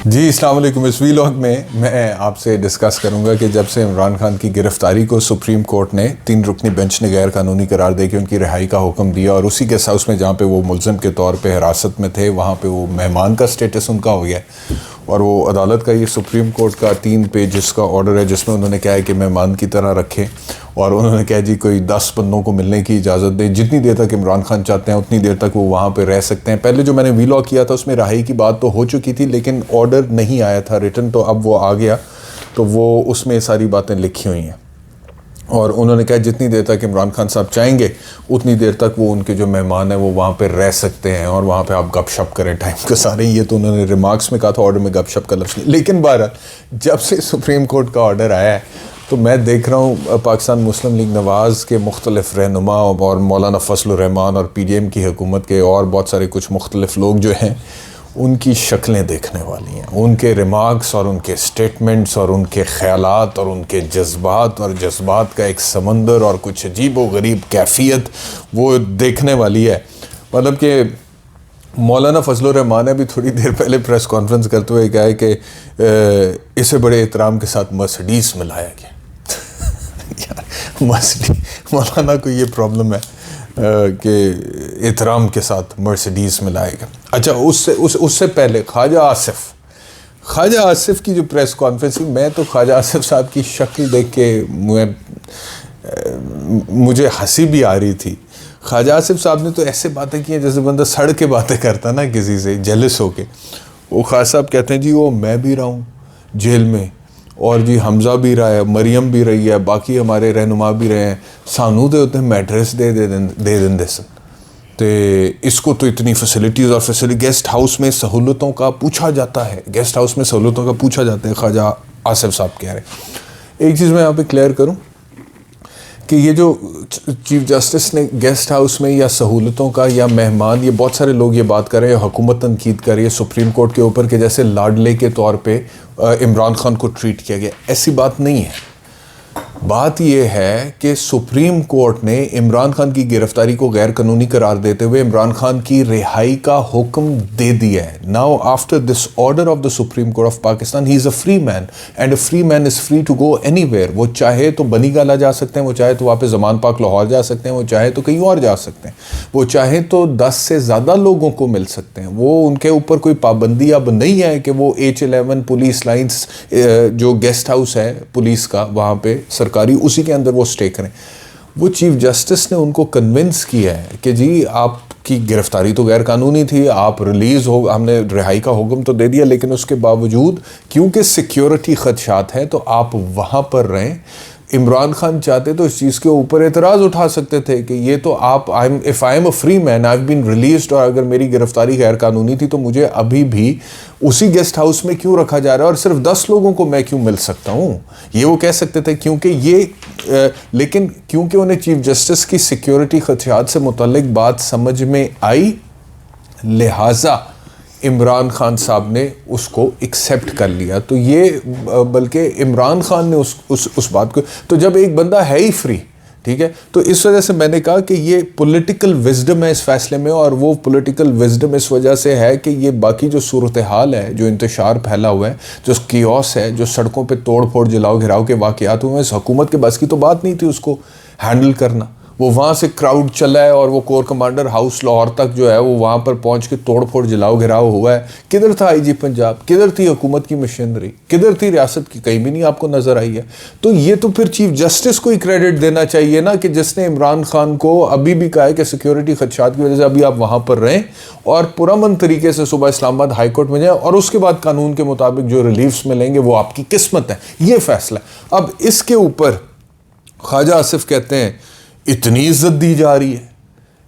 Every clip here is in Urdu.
جی السلام علیکم. اس ویلاگ میں آپ سے ڈسکس کروں گا کہ جب سے عمران خان کی گرفتاری کو سپریم کورٹ نے 3 رکنی بینچ نے غیر قانونی قرار دے کے ان کی رہائی کا حکم دیا، اور اسی گیسٹ ہاؤس میں جہاں پہ وہ ملزم کے طور پہ حراست میں تھے وہاں پہ وہ مہمان کا سٹیٹس ان کا ہو گیا، اور وہ عدالت کا یہ سپریم کورٹ کا 3 پیجز کا آرڈر ہے جس میں انہوں نے کہا ہے کہ مہمان کی طرح رکھیں، اور انہوں نے کہا جی کوئی 10 بندوں کو ملنے کی اجازت دیں، جتنی دیر تک عمران خان چاہتے ہیں اتنی دیر تک وہ وہاں پہ رہ سکتے ہیں. پہلے جو میں نے ویلاگ کیا تھا اس میں رہائی کی بات تو ہو چکی تھی، لیکن آرڈر نہیں آیا تھا ریٹن، تو اب وہ آ گیا، تو وہ اس میں ساری باتیں لکھی ہوئی ہیں، اور انہوں نے کہا جتنی دیر تک عمران خان صاحب چاہیں گے اتنی دیر تک وہ ان کے جو مہمان ہیں وہ وہاں پہ رہ سکتے ہیں، اور وہاں پہ آپ گپ شپ کریں ٹائم کے سارے. یہ تو انہوں نے ریمارکس میں کہا تھا، آرڈر میں گپ شپ کا لفظ نہیں. لیکن بہرحال جب سے سپریم کورٹ کا آرڈر آیا ہے تو میں دیکھ رہا ہوں پاکستان مسلم لیگ نواز کے مختلف رہنما اور مولانا فضل الرحمان اور پی ڈی ایم کی حکومت کے اور بہت سارے کچھ مختلف لوگ جو ہیں ان کی شکلیں دیکھنے والی ہیں، ان کے ریمارکس اور ان کے سٹیٹمنٹس اور ان کے خیالات اور ان کے جذبات اور جذبات کا ایک سمندر اور کچھ عجیب و غریب کیفیت وہ دیکھنے والی ہے. مطلب کہ مولانا فضل الرحمان نے بھی تھوڑی دیر پہلے پریس کانفرنس کرتے ہوئے کہا ہے کہ اسے بڑے احترام کے ساتھ مرسڈیز میں لایا گیا. مولانا کو یہ پرابلم ہے کہ احترام کے ساتھ مرسڈیز میں لائے گا. اچھا اس سے پہلے خواجہ آصف کی جو پریس کانفرنس، میں تو خواجہ آصف صاحب کی شکل دیکھ کے مجھے ہنسی بھی آ رہی تھی. خواجہ آصف صاحب نے تو ایسے باتیں کی ہیں جیسے بندہ سڑ کے باتیں کرتا نا کسی سے جیلس ہو کے. وہ خواجہ صاحب کہتے ہیں جی وہ میں بھی رہا ہوں جیل میں، اور جی حمزہ بھی رہا ہے، مریم بھی رہی ہے، باقی ہمارے رہنما بھی رہے ہیں، سانو دے ہوتے ہیں میٹریس دے دیں سن تو اس کو تو اتنی فیسلٹیز اور گیسٹ ہاؤس میں سہولتوں کا پوچھا جاتا ہے، خواجہ آصف صاحب کہہ رہے ہیں. ایک چیز میں یہاں پہ کلیئر کروں کہ یہ جو چیف جسٹس نے گیسٹ ہاؤس میں یا سہولتوں کا یا مہمان، یہ بہت سارے لوگ یہ بات کر رہے ہیں، حکومت تنقید کر رہی ہے سپریم کورٹ کے اوپر کہ جیسے لاڈلے کے طور پہ عمران خان کو ٹریٹ کیا گیا. ایسی بات نہیں ہے. بات یہ ہے کہ سپریم کورٹ نے عمران خان کی گرفتاری کو غیر قانونی قرار دیتے ہوئے عمران خان کی رہائی کا حکم دے دیا ہے. Now after this order of the Supreme Court of Pakistan he is a free man, and a free man is free to go anywhere. وہ چاہے تو بنی گالا جا سکتے ہیں، وہ چاہے تو واپس زمان پاک لاہور جا سکتے ہیں، وہ چاہے تو کہیں اور جا سکتے ہیں، وہ چاہے تو 10 سے زیادہ لوگوں کو مل سکتے ہیں. وہ ان کے اوپر کوئی پابندی اب نہیں ہے کہ وہ H11 پولیس لائنز جو گیسٹ ہاؤس ہے پولیس کا وہاں پہ سرکاری، اسی کے اندر وہ سٹے کریں. وہ چیف جسٹس نے ان کو کنونس کیا ہے کہ جی آپ کی گرفتاری تو غیر قانونی تھی، آپ ریلیز ہو، ہم نے رہائی کا حکم تو دے دیا، لیکن اس کے باوجود کیونکہ سیکیورٹی خدشات ہیں تو آپ وہاں پر رہیں. عمران خان چاہتے تو اس چیز کے اوپر اعتراض اٹھا سکتے تھے کہ یہ تو آپ if I am a free man I've been released، اور اگر میری گرفتاری غیر قانونی تھی تو مجھے ابھی بھی اسی گیسٹ ہاؤس میں کیوں رکھا جا رہا ہے اور صرف 10 لوگوں کو میں کیوں مل سکتا ہوں. یہ وہ کہہ سکتے تھے لیکن کیونکہ انہیں چیف جسٹس کی سیکیورٹی خدشات سے متعلق بات سمجھ میں آئی، لہٰذا عمران خان صاحب نے اس کو ایکسیپٹ کر لیا. تو یہ بلکہ عمران خان نے اس بات کو، تو جب ایک بندہ ہے ہی فری، ٹھیک ہے، تو اس وجہ سے میں نے کہا کہ یہ پولیٹیکل وزڈم ہے اس فیصلے میں، اور وہ پولیٹیکل وزڈم اس وجہ سے ہے کہ یہ باقی جو صورتحال ہے، جو انتشار پھیلا ہوا ہے، جو کیوس ہے، جو سڑکوں پہ توڑ پھوڑ جلاؤ گھراؤ کے واقعات ہوئے ہیں، اس حکومت کے بس کی تو بات نہیں تھی اس کو ہینڈل کرنا. وہ وہاں سے کراؤڈ چلا ہے اور وہ کور کمانڈر ہاؤس لاہور تک جو ہے وہ وہاں پر پہنچ کے توڑ پھوڑ جلاؤ گھراؤ ہوا ہے. کدھر تھا آئی جی پنجاب؟ کدھر تھی حکومت کی مشینری؟ کدھر تھی ریاست کی؟ کہیں بھی نہیں آپ کو نظر آئی ہے. تو یہ تو پھر چیف جسٹس کو ہی کریڈٹ دینا چاہیے نا، کہ جس نے عمران خان کو ابھی بھی کہا ہے کہ سیکیورٹی خدشات کی وجہ سے ابھی آپ وہاں پر رہیں اور پرامن طریقے سے صبح اسلام آباد ہائی کورٹ میں جائیں، اور اس کے بعد قانون کے مطابق جو ریلیفس ملیں گے وہ آپ کی قسمت ہے. یہ فیصلہ. اب اس کے اوپر خواجہ آصف کہتے ہیں اتنی عزت دی جا رہی ہے،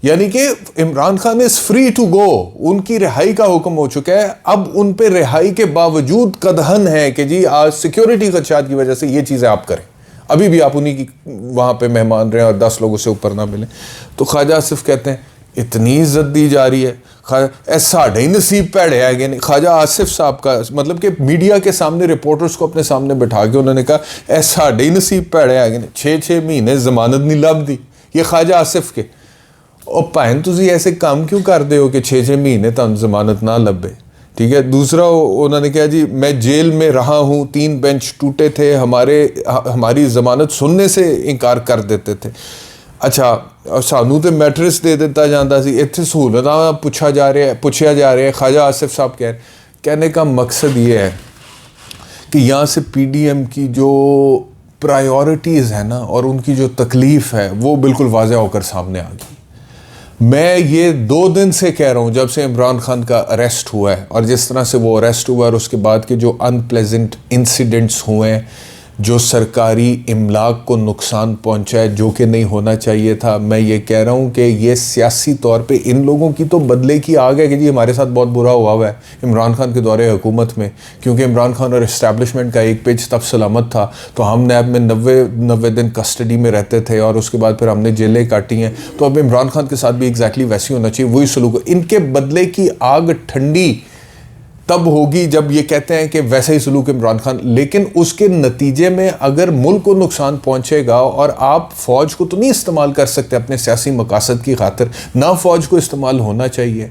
یعنی کہ Imran Khan is free to go, ان کی رہائی کا حکم ہو چکا ہے. اب ان پہ رہائی کے باوجود قدحن ہے کہ جی آج سیکیورٹی خدشات کی وجہ سے یہ چیزیں آپ کریں، ابھی بھی آپ انہی کی وہاں پہ مہمان رہیں اور 10 لوگوں سے اوپر نہ ملیں. تو خواجہ آصف کہتے ہیں اتنی عزت دی جا رہی ہے، ساڑھے ہی نصیب پیڑے ہے. یعنی خواجہ آصف صاحب کا مطلب کہ میڈیا کے سامنے رپورٹرز کو اپنے سامنے بٹھا کے انہوں نے کہا ساڑھے ہی نصیب پیڑے ہے، 6 مہینے ضمانت نہیں لب دی. یہ خواجہ آصف کے اور پائن تسی ایسے کام کیوں کر دے ہو کہ 6 مہینے تم ضمانت نہ لبے. ٹھیک ہے. دوسرا انہوں نے کہا جی میں جیل میں رہا ہوں, 3 بینچ ٹوٹے تھے, ہماری ضمانت سننے سے انکار کر دیتے تھے. اچھا سانو تو میٹرس دے دیتا جاتا سی, اتنے سہولتاں پوچھا جا رہا ہے. خواجہ آصف صاحب کہنے کا مقصد یہ ہے کہ یہاں سے پی ڈی ایم کی جو پرائیورٹیز ہیں نا اور ان کی جو تکلیف ہے وہ بالکل واضح ہو کر سامنے آ گئی. میں یہ 2 دن سے کہہ رہا ہوں جب سے عمران خان کا اریسٹ ہوا ہے, اور جس طرح سے وہ اریسٹ ہوا اور اس کے بعد کے جو ان پلیزنٹ انسیڈنٹس ہوئے ہیں, جو سرکاری املاک کو نقصان پہنچا ہے جو کہ نہیں ہونا چاہیے تھا, میں یہ کہہ رہا ہوں کہ یہ سیاسی طور پہ ان لوگوں کی تو بدلے کی آگ ہے کہ جی ہمارے ساتھ بہت برا ہوا ہے عمران خان کے دور حکومت میں, کیونکہ عمران خان اور اسٹیبلشمنٹ کا ایک پیج تب سلامت تھا تو ہم نیب میں 90 دن کسٹڈی میں رہتے تھے اور اس کے بعد پھر ہم نے جیلیں کاٹی ہیں. تو اب عمران خان کے ساتھ بھی ایگزیکٹلی ویسی ہونا چاہیے, وہی سلوک. ان کے بدلے کی آگ ٹھنڈی تب ہوگی جب یہ کہتے ہیں کہ ویسا ہی سلوک عمران خان, لیکن اس کے نتیجے میں اگر ملک کو نقصان پہنچے گا, اور آپ فوج کو تو نہیں استعمال کر سکتے اپنے سیاسی مقاصد کی خاطر, نہ فوج کو استعمال ہونا چاہیے,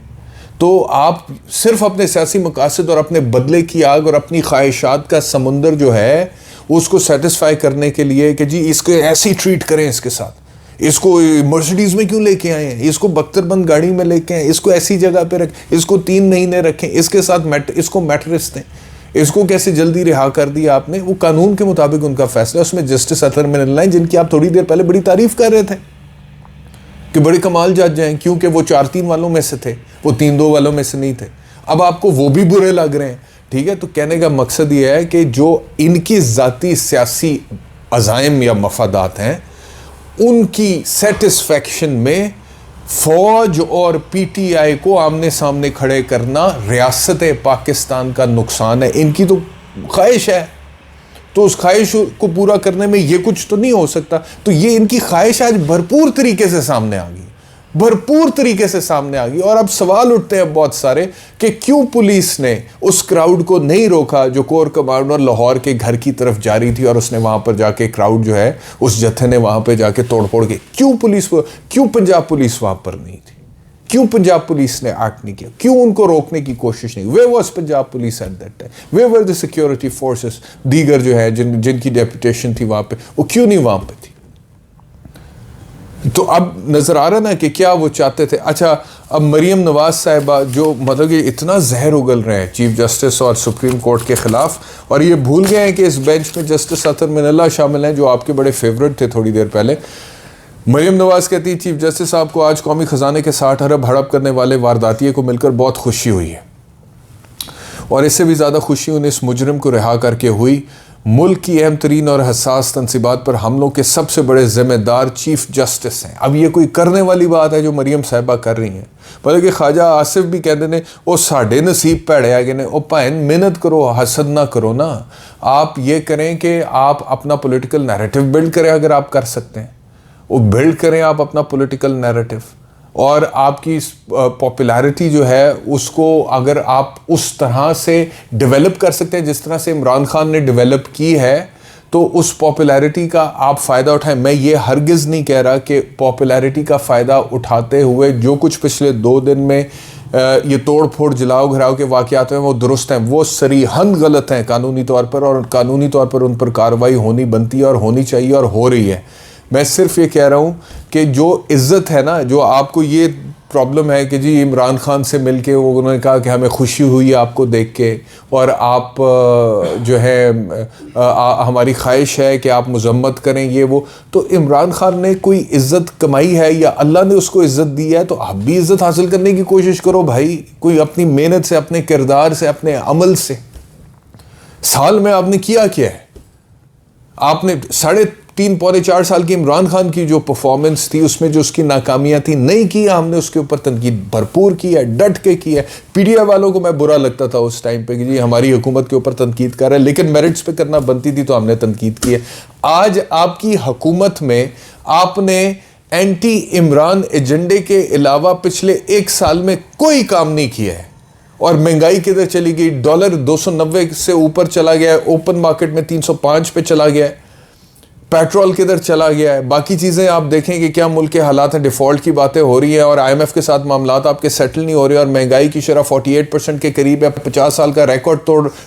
تو آپ صرف اپنے سیاسی مقاصد اور اپنے بدلے کی آگ اور اپنی خواہشات کا سمندر جو ہے اس کو سیٹسفائی کرنے کے لیے کہ جی اس کو ایسی ٹریٹ کریں, اس کے ساتھ اس کو مرسیڈیز میں کیوں لے کے آئے ہیں, اس کو بختر بند گاڑی میں لے کے آئے, اس کو ایسی جگہ پہ رکھیں, اس کو 3 مہینے رکھیں, اس کے ساتھ اس کو میٹرس دیں, اس کو کیسے جلدی رہا کر دیا آپ نے. وہ قانون کے مطابق ان کا فیصلہ ہے. اس میں جسٹس اطہر من اللہ جن کی آپ تھوڑی دیر پہلے بڑی تعریف کر رہے تھے کہ بڑے کمال جج ہیں, کیونکہ وہ 4-3 والوں میں سے تھے, وہ 3-2 والوں میں سے نہیں تھے. اب آپ کو وہ بھی برے لگ رہے ہیں, ٹھیک ہے. تو کہنے کا مقصد یہ ہے کہ جو ان کی ذاتی سیاسی عزائم یا مفادات ہیں ان کی سیٹسفیکشن میں فوج اور پی ٹی آئی کو آمنے سامنے کھڑے کرنا ریاست پاکستان کا نقصان ہے. ان کی تو خواہش ہے, تو اس خواہش کو پورا کرنے میں یہ کچھ تو نہیں ہو سکتا. تو یہ ان کی خواہش آج بھرپور طریقے سے سامنے آ گئی, بھرپور طریقے سے سامنے آ گئی. اور اب سوال اٹھتے ہیں بہت سارے کہ کیوں پولیس نے اس کراؤڈ کو نہیں روکا جو کور کمانڈر لاہور کے گھر کی طرف جاری تھی, اور اس نے وہاں پر جا کے کراؤڈ جو ہے اس جتھے نے وہاں پہ جا کے توڑ پھوڑ کے, کیوں پنجاب پولیس وہاں پر نہیں تھی, کیوں پنجاب پولیس نے ایکٹ نہیں کیا, کیوں ان کو روکنے کی کوشش نہیں. Where was Punjab police at that time, where were the security forces دیگر جو ہے جن کی ڈیپوٹیشن تھی وہاں پہ, وہ کیوں نہیں وہاں پہ تھی. تو اب نظر آ رہا نا کہ کیا وہ چاہتے تھے. اچھا اب مریم نواز صاحبہ جو مطلب کہ اتنا زہر اگل رہے ہیں چیف جسٹس اور سپریم کورٹ کے خلاف, اور یہ بھول گئے ہیں کہ اس بینچ میں جسٹس اطہر من اللہ شامل ہیں جو آپ کے بڑے فیورٹ تھے تھوڑی دیر پہلے. مریم نواز کہتی ہے چیف جسٹس صاحب کو آج قومی خزانے کے 60 ارب ہڑپ کرنے والے وارداتیے کو مل کر بہت خوشی ہوئی ہے, اور اس سے بھی زیادہ خوشی انہیں اس مجرم کو رہا کر کے ہوئی. ملک کی اہم ترین اور حساس تنصیبات پر حملوں کے سب سے بڑے ذمہ دار چیف جسٹس ہیں. اب یہ کوئی کرنے والی بات ہے جو مریم صاحبہ کر رہی ہیں, بلکہ خواجہ آصف بھی کہتے ہیں وہ ساڑھے نصیب پیڑے آگے نے, وہ بھائن محنت کرو, حسد نہ کرو نا. آپ یہ کریں کہ آپ اپنا پولیٹیکل نیریٹو بلڈ کریں, اگر آپ کر سکتے ہیں وہ بلڈ کریں آپ اپنا پولیٹیکل نیریٹو, اور آپ کی پاپولیرٹی جو ہے اس کو اگر آپ اس طرح سے ڈیولپ کر سکتے ہیں جس طرح سے عمران خان نے ڈیولپ کی ہے, تو اس پاپولیرٹی کا آپ فائدہ اٹھائیں. میں یہ ہرگز نہیں کہہ رہا کہ پاپولیرٹی کا فائدہ اٹھاتے ہوئے جو کچھ پچھلے 2 دن میں یہ توڑ پھوڑ جلاؤ گھراؤ کے واقعات ہیں وہ درست ہیں, وہ صریحاً غلط ہیں قانونی طور پر, اور قانونی طور پر ان پر کارروائی ہونی بنتی ہے اور ہونی چاہیے اور ہو رہی ہے. میں صرف یہ کہہ رہا ہوں کہ جو عزت ہے نا, جو آپ کو یہ پرابلم ہے کہ جی عمران خان سے مل کے وہ انہوں نے کہا کہ ہمیں خوشی ہوئی آپ کو دیکھ کے, اور آپ جو ہے ہماری خواہش ہے کہ آپ مذمت کریں یہ وہ, تو عمران خان نے کوئی عزت کمائی ہے یا اللہ نے اس کو عزت دی ہے, تو آپ بھی عزت حاصل کرنے کی کوشش کرو بھائی, کوئی اپنی محنت سے, اپنے کردار سے, اپنے عمل سے. سال میں آپ نے کیا ہے, آپ نے 3.5-4 سال کی عمران خان کی جو پرفارمنس تھی اس میں جو اس کی ناکامیاں تھیں نہیں کیا ہم نے, اس کے اوپر تنقید بھرپور کی ہے, ڈٹ کے کی ہے. پی ڈی آئی والوں کو میں برا لگتا تھا اس ٹائم پہ کہ جی ہماری حکومت کے اوپر تنقید کر رہے ہیں, لیکن میرٹس پہ کرنا بنتی تھی تو ہم نے تنقید کی ہے. آج آپ کی حکومت میں آپ نے اینٹی عمران ایجنڈے کے علاوہ پچھلے 1 سال میں کوئی کام نہیں کیا ہے, اور مہنگائی کدھر چلی گئی, ڈالر 290 سے اوپر چلا گیا ہے, اوپن مارکیٹ میں 305 پہ چلا گیا ہے. پیٹرول کدھر چلا گیا ہے. باقی چیزیں آپ دیکھیں کہ کیا ملک کے حالات ہیں, ڈیفالٹ کی باتیں ہو رہی ہیں اور آئی ایم ایف کے ساتھ معاملات آپ کے سیٹل نہیں ہو رہے اور مہنگائی کی شرح 48% کے قریب ہے, 50 سال کا ریکارڈ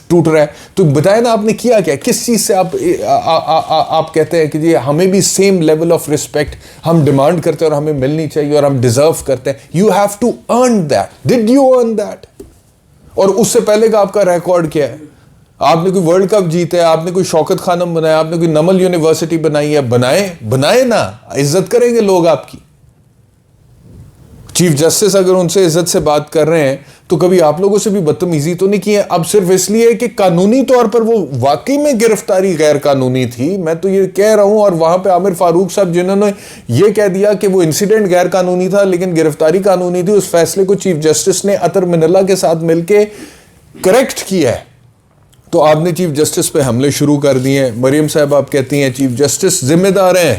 ٹوٹ رہا ہے. تو بتائیں نا آپ نے کیا کیا, کس چیز سے آپ کہتے ہیں کہ جی ہمیں بھی سیم لیول آف رسپیکٹ ہم ڈیمانڈ کرتے ہیں اور ہمیں ملنی چاہیے اور ہم ڈیزرو کرتے ہیں. You have to earn that. Did you earn that? اور اس سے پہلے کا آپ کا ریکارڈ کیا ہے؟ آپ نے کوئی ورلڈ کپ جیتے, آپ نے کوئی شوکت خانم بنایا, آپ نے کوئی نمل یونیورسٹی بنائی ہے, بنائے نا, عزت کریں گے لوگ آپ کی. چیف جسٹس اگر ان سے عزت سے بات کر رہے ہیں تو کبھی آپ لوگوں سے بھی بدتمیزی تو نہیں کی ہے. اب صرف اس لیے کہ قانونی طور پر وہ واقعی میں گرفتاری غیر قانونی تھی, میں تو یہ کہہ رہا ہوں, اور وہاں پہ عامر فاروق صاحب جنہوں نے یہ کہہ دیا کہ وہ انسیڈنٹ غیر قانونی تھا لیکن گرفتاری قانونی تھی, اس فیصلے کو چیف جسٹس نے عطر من اللہ کے ساتھ مل کے کریکٹ کیا ہے. تو آپ نے چیف جسٹس پہ حملے شروع کر دیے ہیں. مریم صاحب آپ کہتی ہیں چیف جسٹس ذمہ دار ہیں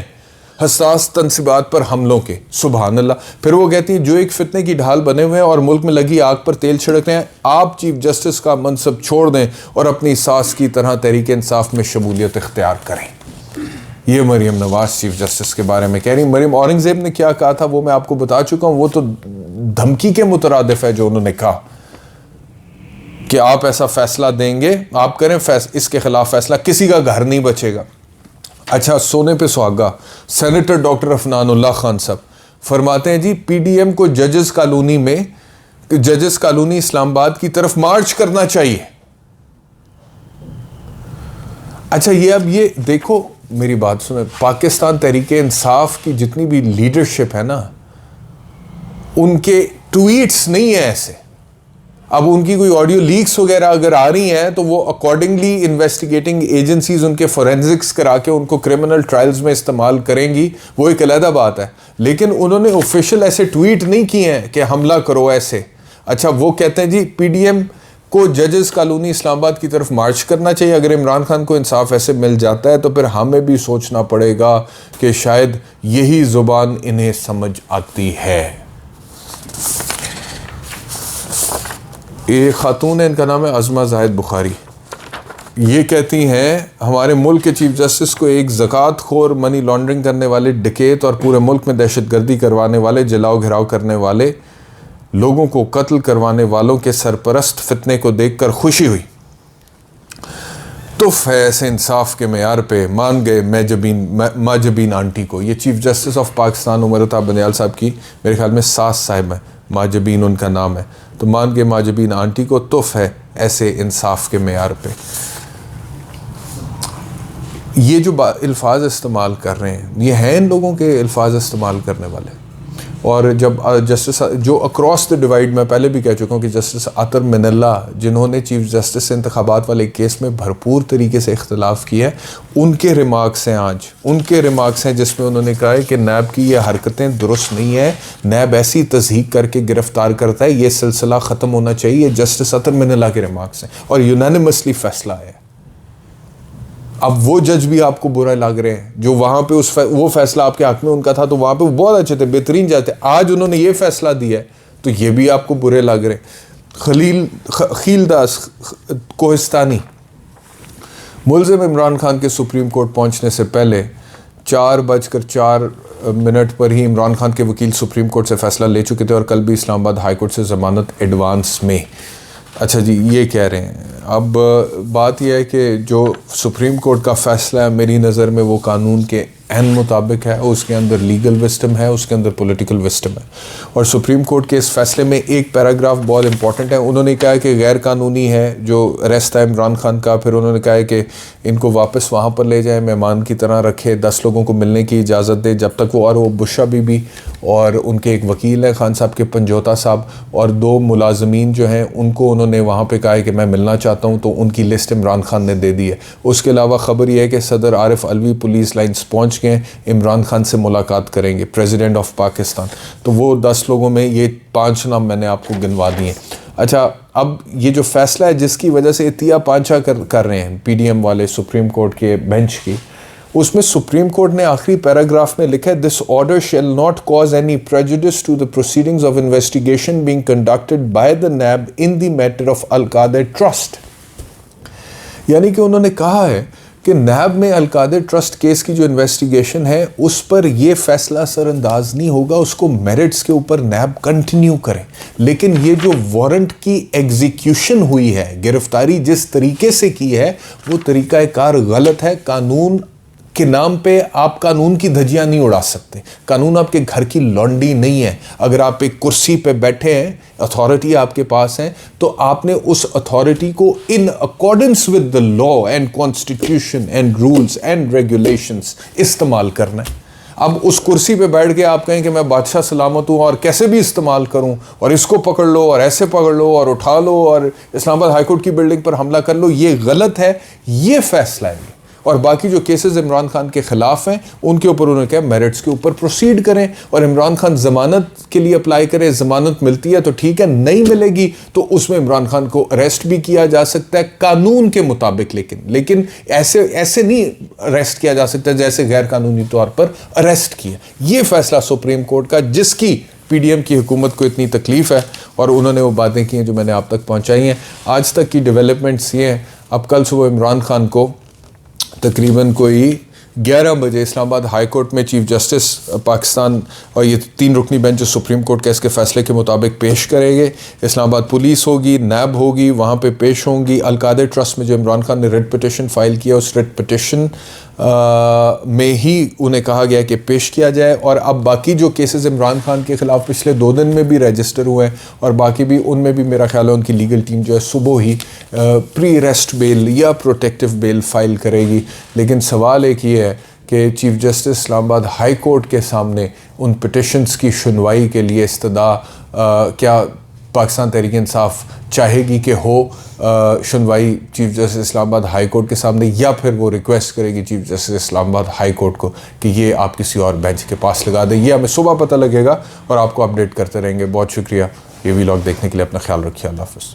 حساس تنصیبات پر حملوں کے. سبحان اللہ. پھر وہ کہتی ہیں جو ایک فتنے کی ڈھال بنے ہوئے ہیں اور ملک میں لگی آگ پر تیل چھڑک رہے ہیں, آپ چیف جسٹس کا منصب چھوڑ دیں اور اپنی ساس کی طرح تحریک انصاف میں شمولیت اختیار کریں. یہ مریم نواز چیف جسٹس کے بارے میں کہہ رہی. مریم اورنگزیب نے کیا کہا تھا وہ میں آپ کو بتا چکا ہوں, وہ تو دھمکی کے مترادف ہے جو انہوں نے کہا کہ آپ ایسا فیصلہ دیں گے, آپ کریں اس کے خلاف فیصلہ, کسی کا گھر نہیں بچے گا. اچھا, سونے پہ سہاگا سینیٹر ڈاکٹر عفنان اللہ خان صاحب فرماتے ہیں جی پی ڈی ایم کو ججز کالونی اسلام آباد کی طرف مارچ کرنا چاہیے. اچھا, یہ دیکھو میری بات سنیں, پاکستان تحریک انصاف کی جتنی بھی لیڈرشپ ہے نا, ان کے ٹویٹس نہیں ہیں ایسے. اب ان کی کوئی آڈیو لیکس وغیرہ اگر آ رہی ہیں تو وہ اکارڈنگلی انویسٹیگیٹنگ ایجنسیز ان کے فورینزکس کرا کے ان کو کرمنل ٹرائلز میں استعمال کریں گی, وہ ایک علیحدہ بات ہے. لیکن انہوں نے آفیشیل ایسے ٹویٹ نہیں کیے ہیں کہ حملہ کرو ایسے. اچھا, وہ کہتے ہیں جی پی ڈی ایم کو ججز کالونی اسلام آباد کی طرف مارچ کرنا چاہیے. اگر عمران خان کو انصاف ایسے مل جاتا ہے تو پھر ہمیں بھی سوچنا پڑے گا کہ شاید یہی زبان انہیں سمجھ آتی ہے. ایک خاتون ہے, ان کا نام ہے عظمہ زاہد بخاری. یہ کہتی ہیں ہمارے ملک کے چیف جسٹس کو ایک زکوٰۃ خور, منی لانڈرنگ کرنے والے, ڈکیت اور پورے ملک میں دہشت گردی کروانے والے, جلاؤ گھراؤ کرنے والے, لوگوں کو قتل کروانے والوں کے سرپرست فتنے کو دیکھ کر خوشی ہوئی. تف ہے ایسے انصاف کے معیار پہ, مان گئے ماجبین آنٹی کو. یہ چیف جسٹس آف پاکستان عمر الطاف بندیال صاحب کی میرے خیال میں ساس صاحب ہیں, ماجبین ان کا نام ہے. تو مان گئے ماجبین آنٹی کو, تف ہے ایسے انصاف کے معیار پہ. یہ جو الفاظ استعمال کر رہے ہیں یہ ہیں ان لوگوں کے الفاظ استعمال کرنے والے. اور جب جسٹس جو اکراس دا ڈیوائڈ, میں پہلے بھی کہہ چکا ہوں کہ جسٹس عطر من اللہ جنہوں نے چیف جسٹس انتخابات والے کیس میں بھرپور طریقے سے اختلاف کیا ہے, ان کے ریمارکس ہیں آج, ان کے ریمارکس ہیں جس میں انہوں نے کہا ہے کہ نیب کی یہ حرکتیں درست نہیں ہیں, نیب ایسی تضحیق کر کے گرفتار کرتا ہے, یہ سلسلہ ختم ہونا چاہیے. جسٹس عطر من اللہ کے ریمارکس ہیں اور یونانیمسلی فیصلہ ہے. اب وہ جج بھی آپ کو برا لگ رہے ہیں جو وہاں پہ وہ فیصلہ آپ کے حق میں ان کا تھا تو وہاں پہ وہ بہت اچھے تھے, بہترین جج تھے. آج انہوں نے یہ فیصلہ دیا ہے تو یہ بھی آپ کو برے لگ رہے ہیں. خلیل داس کوہستانی ملزم عمران خان کے سپریم کورٹ پہنچنے سے پہلے 4:04 پر ہی عمران خان کے وکیل سپریم کورٹ سے فیصلہ لے چکے تھے اور کل بھی اسلام آباد ہائی کورٹ سے ضمانت ایڈوانس میں. اچھا جی, یہ کہہ رہے ہیں. اب بات یہ ہے کہ جو سپریم کورٹ کا فیصلہ ہے میری نظر میں وہ قانون کے عین مطابق ہے, اس کے اندر لیگل وسٹم ہے, اس کے اندر پولیٹیکل وسٹم ہے. اور سپریم کورٹ کے اس فیصلے میں ایک پیراگراف بہت امپورٹنٹ ہے. انہوں نے کہا ہے کہ غیر قانونی ہے جو اریسٹ ہے عمران خان کا. پھر انہوں نے کہا ہے کہ ان کو واپس وہاں پر لے جائیں, مہمان کی طرح رکھے, 10 لوگوں کو ملنے کی اجازت دے جب تک وہ بشا بی بی اور ان کے ایک وکیل ہیں خان صاحب کے پنجوتا صاحب اور 2 ملازمین جو ہیں ان کو انہوں نے وہاں پہ کہا ہے کہ میں ملنا چاہتا ہوں, تو ان کی لسٹ عمران خان نے دے دی ہے. اس کے علاوہ خبر یہ ہے کہ صدر عارف علوی پولیس لائنز پہنچ گئے, عمران خان سے ملاقات کریں گے, پریزیڈنٹ آف پاکستان. تو وہ 10 لوگوں میں یہ 5 نام میں نے آپ کو گنوا دیے. اچھا, اب یہ جو فیصلہ ہے جس کی وجہ سے اتیا پانچا کر رہے ہیں پی ڈی ایم والے سپریم کورٹ کے بینچ کی, اس میں سپریم کورٹ نے آخری پیراگراف میں لکھا ہے this order shall not cause any prejudice to the proceedings of investigation being conducted by the NAB in the matter of Al-Qadir Trust. یعنی کہ انہوں نے کہا ہے کہ نیب میں القادر ٹرسٹ کیس کی جو انویسٹیگیشن ہے اس پر یہ فیصلہ سر انداز نہیں ہوگا، اس کو میرٹس کے اوپر نیب کنٹینیو کرے، لیکن یہ جو وارنٹ کی ایگزیکیوشن ہوئی ہے، گرفتاری جس طریقے سے کی ہے وہ طریقہ کار غلط ہے۔ قانون کے نام پہ آپ قانون کی دھجیاں نہیں اڑا سکتے، قانون آپ کے گھر کی لانڈی نہیں ہے۔ اگر آپ ایک کرسی پہ بیٹھے ہیں، اتھارٹی آپ کے پاس ہے، تو آپ نے اس اتھارٹی کو in accordance with the law and constitution and rules and regulations استعمال کرنا ہے۔ اب اس کرسی پہ بیٹھ کے آپ کہیں کہ میں بادشاہ سلامت ہوں اور کیسے بھی استعمال کروں، اور اس کو پکڑ لو اور ایسے پکڑ لو اور اٹھا لو اور اسلام آباد ہائی کورٹ کی بلڈنگ پر حملہ کر لو، یہ غلط ہے، یہ فیصلہ ہے۔ اور باقی جو کیسز عمران خان کے خلاف ہیں ان کے اوپر انہوں نے کہا میرٹس کے اوپر پروسیڈ کریں، اور عمران خان ضمانت کے لیے اپلائی کریں، ضمانت ملتی ہے تو ٹھیک ہے، نہیں ملے گی تو اس میں عمران خان کو اریسٹ بھی کیا جا سکتا ہے قانون کے مطابق، لیکن ایسے نہیں اریسٹ کیا جا سکتا جیسے غیر قانونی طور پر اریسٹ کیا۔ یہ فیصلہ سپریم کورٹ کا، جس کی پی ڈی ایم کی حکومت کو اتنی تکلیف ہے، اور انہوں نے وہ باتیں کی ہیں جو میں نے آپ تک پہنچائی ہیں۔ آج تک کی ڈیولپمنٹس یہ ہیں، اب کل صبح عمران خان کو تقریباً کوئی 11 بجے اسلام آباد ہائی کورٹ میں چیف جسٹس پاکستان اور یہ 3 رکنی بینچ جو سپریم کورٹ کے اس کے فیصلے کے مطابق پیش کریں گے۔ اسلام آباد پولیس ہوگی، نیب ہوگی، وہاں پہ پیش ہوں گی۔ القادر ٹرسٹ میں جو عمران خان نے ریٹ پٹیشن فائل کیا، اس ریٹ پٹیشن میں ہی انہیں کہا گیا کہ پیش کیا جائے۔ اور اب باقی جو کیسز عمران خان کے خلاف پچھلے 2 دن میں بھی رجسٹر ہوئے ہیں، اور باقی بھی ان میں بھی میرا خیال ہے ان کی لیگل ٹیم جو ہے صبح ہی پری اریسٹ بیل یا پروٹیکٹیو بیل فائل کرے گی۔ لیکن سوال ایک یہ ہے کہ چیف جسٹس اسلام آباد ہائی کورٹ کے سامنے ان پٹیشنز کی سنوائی کے لیے استدعا کیا پاکستان تحریک انصاف چاہے گی کہ ہو سنوائی چیف جسٹس اسلام آباد ہائی کورٹ کے سامنے، یا پھر وہ ریکویسٹ کرے گی چیف جسٹس اسلام آباد ہائی کورٹ کو کہ یہ آپ کسی اور بینچ کے پاس لگا دیں؟ یہ ہمیں صبح پتہ لگے گا اور آپ کو اپڈیٹ کرتے رہیں گے۔ بہت شکریہ یہ ویلاگ دیکھنے کے لیے، اپنا خیال رکھیے، اللہ حافظ۔